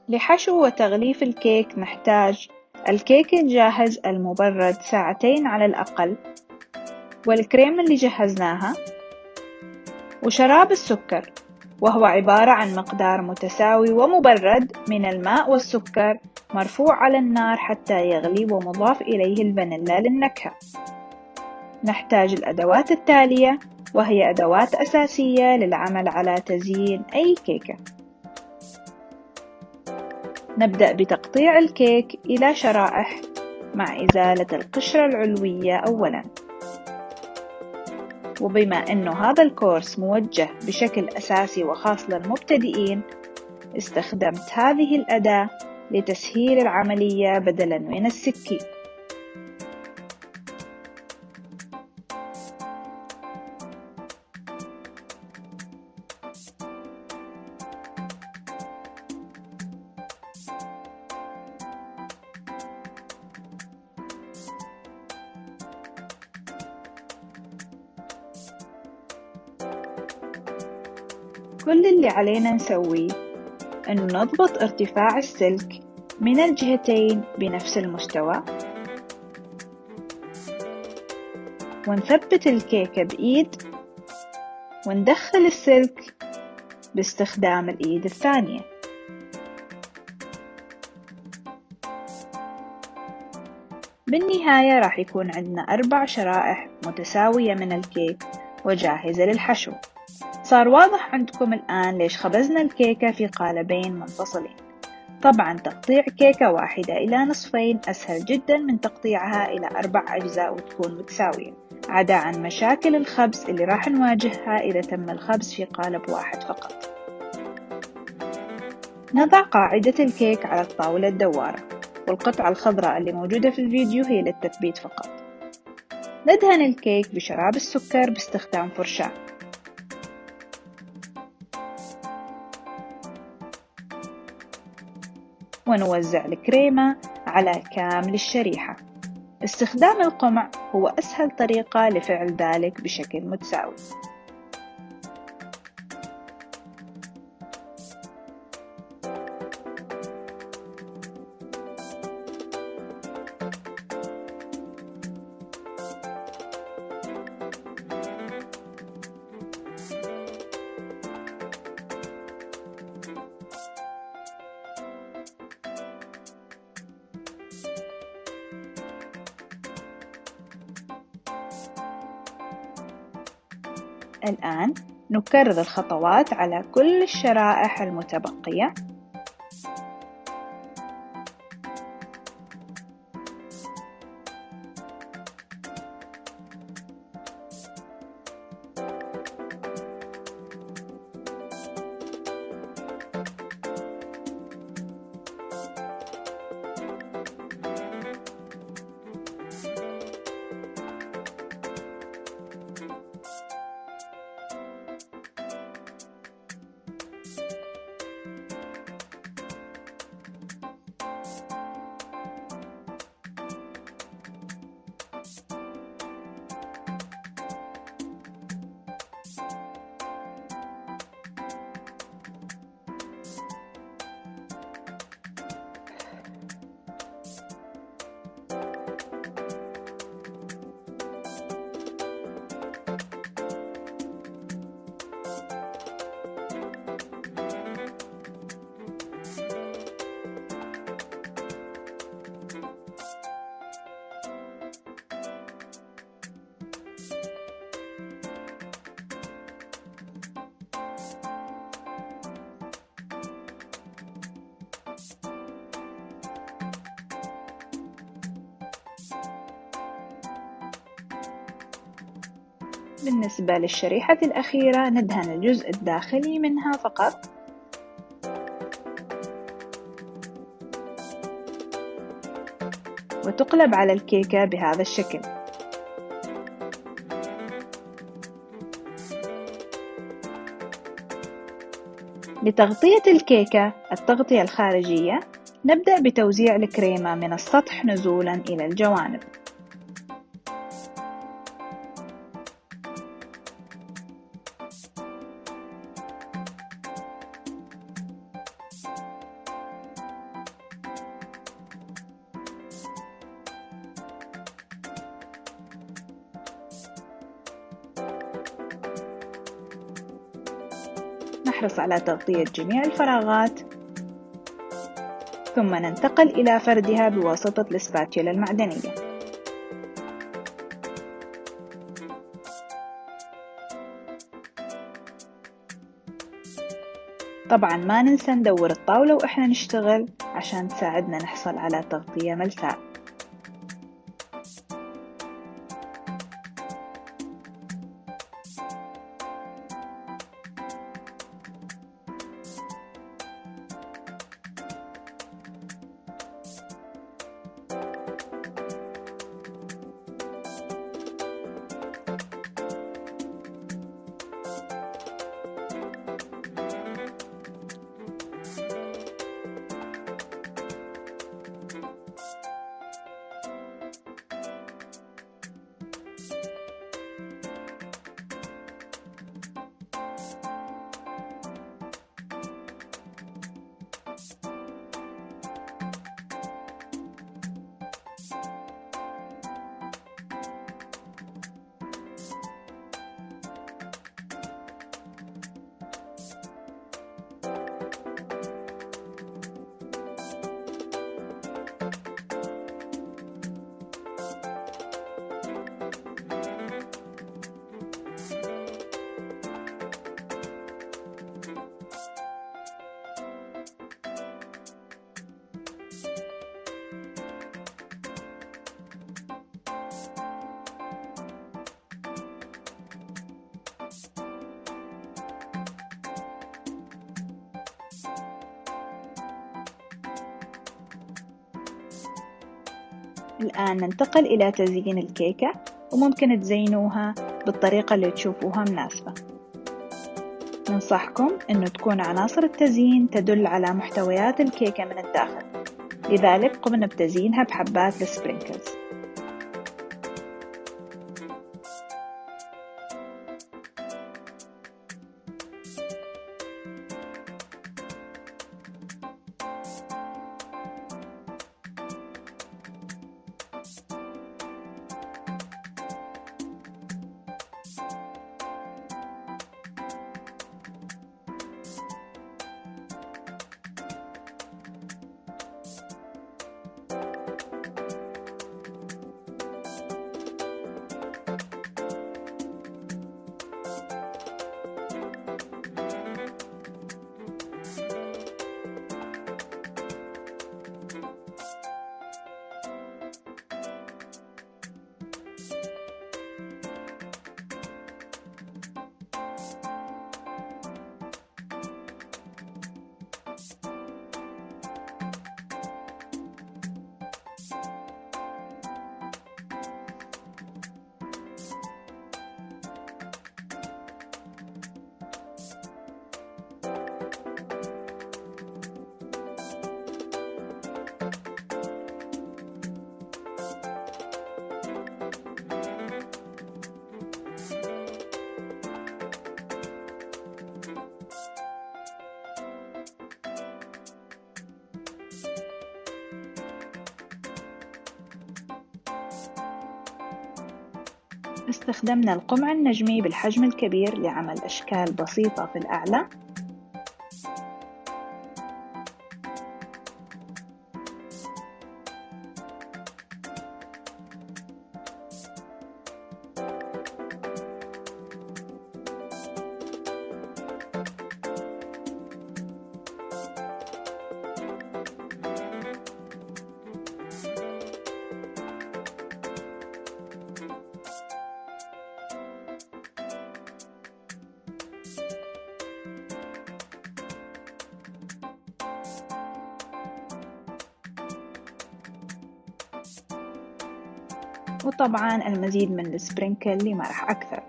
لحشو وتغليف الكيك نحتاج الكيك الجاهز المبرد 2 ساعات على الأقل، والكريمة اللي جهزناها، وشراب السكر، وهو عبارة عن مقدار متساوي ومبرد من الماء والسكر مرفوع على النار حتى يغلي ومضاف إليه الفانيلا للنكهة. نحتاج الأدوات التالية، وهي أدوات أساسية للعمل على تزيين أي كيكة. نبدأ بتقطيع الكيك إلى شرائح مع إزالة القشرة العلوية أولاً. وبما أنه هذا الكورس موجه بشكل أساسي وخاص للمبتدئين، استخدمت هذه الأداة لتسهيل العملية بدلاً من السكين. كل اللي علينا نسويه أنه نضبط ارتفاع السلك من الجهتين بنفس المستوى، ونثبت الكيكة بإيد، وندخل السلك باستخدام الإيد الثانية. بالنهاية راح يكون عندنا 4 شرائح متساوية من الكيك وجاهزة للحشو. صار واضح عندكم الآن ليش خبزنا الكيكة في قالبين منفصلين. طبعا تقطيع كيكة واحدة إلى نصفين أسهل جدا من تقطيعها إلى 4 أجزاء وتكون متساوية، عدا عن مشاكل الخبز اللي راح نواجهها إذا تم الخبز في قالب واحد فقط. نضع قاعدة الكيك على الطاولة الدوارة، والقطعة الخضراء اللي موجودة في الفيديو هي للتثبيت فقط. ندهن الكيك بشراب السكر باستخدام فرشاة، ونوزع الكريمة على كامل الشريحة. استخدام القمع هو أسهل طريقة لفعل ذلك بشكل متساوي. الآن نكرر الخطوات على كل الشرائح المتبقية. بالنسبة للشريحة الأخيرة ندهن الجزء الداخلي منها فقط، وتقلب على الكيكة بهذا الشكل. لتغطية الكيكة التغطية الخارجية، نبدأ بتوزيع الكريمة من السطح نزولا إلى الجوانب. نحرص على تغطية جميع الفراغات، ثم ننتقل إلى فردها بواسطة السباتيولا المعدنية. طبعا ما ننسى ندور الطاولة وإحنا نشتغل عشان تساعدنا نحصل على تغطية ملساء. الآن ننتقل إلى تزيين الكيكة، وممكن تزينوها بالطريقة اللي تشوفوها مناسبة. ننصحكم أنه تكون عناصر التزيين تدل على محتويات الكيكة من الداخل، لذلك قمنا بتزيينها بحبات السبرينكلز. استخدمنا القمع النجمي بالحجم الكبير لعمل أشكال بسيطة في الأعلى، وطبعا المزيد من السبرينكل لمرح أكثر.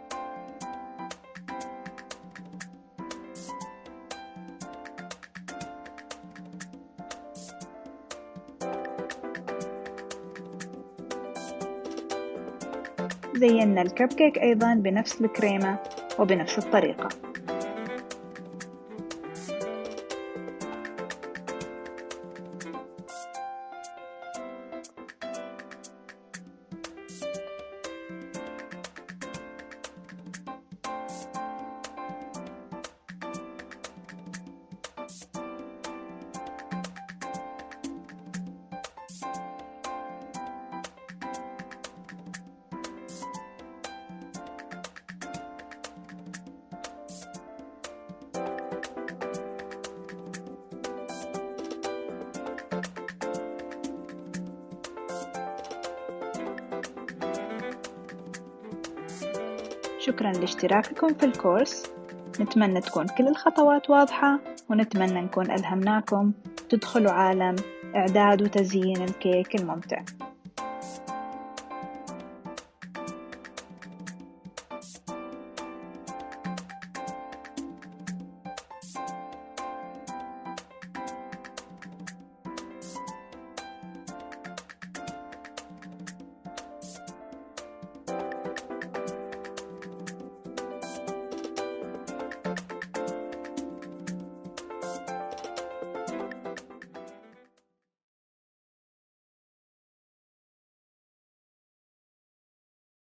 زينا الكب كيك أيضا بنفس الكريمة وبنفس الطريقة. شكرا لاشتراككم في الكورس. نتمنى تكون كل الخطوات واضحة، ونتمنى نكون ألهمناكم تدخلوا عالم إعداد وتزيين الكيك الممتع.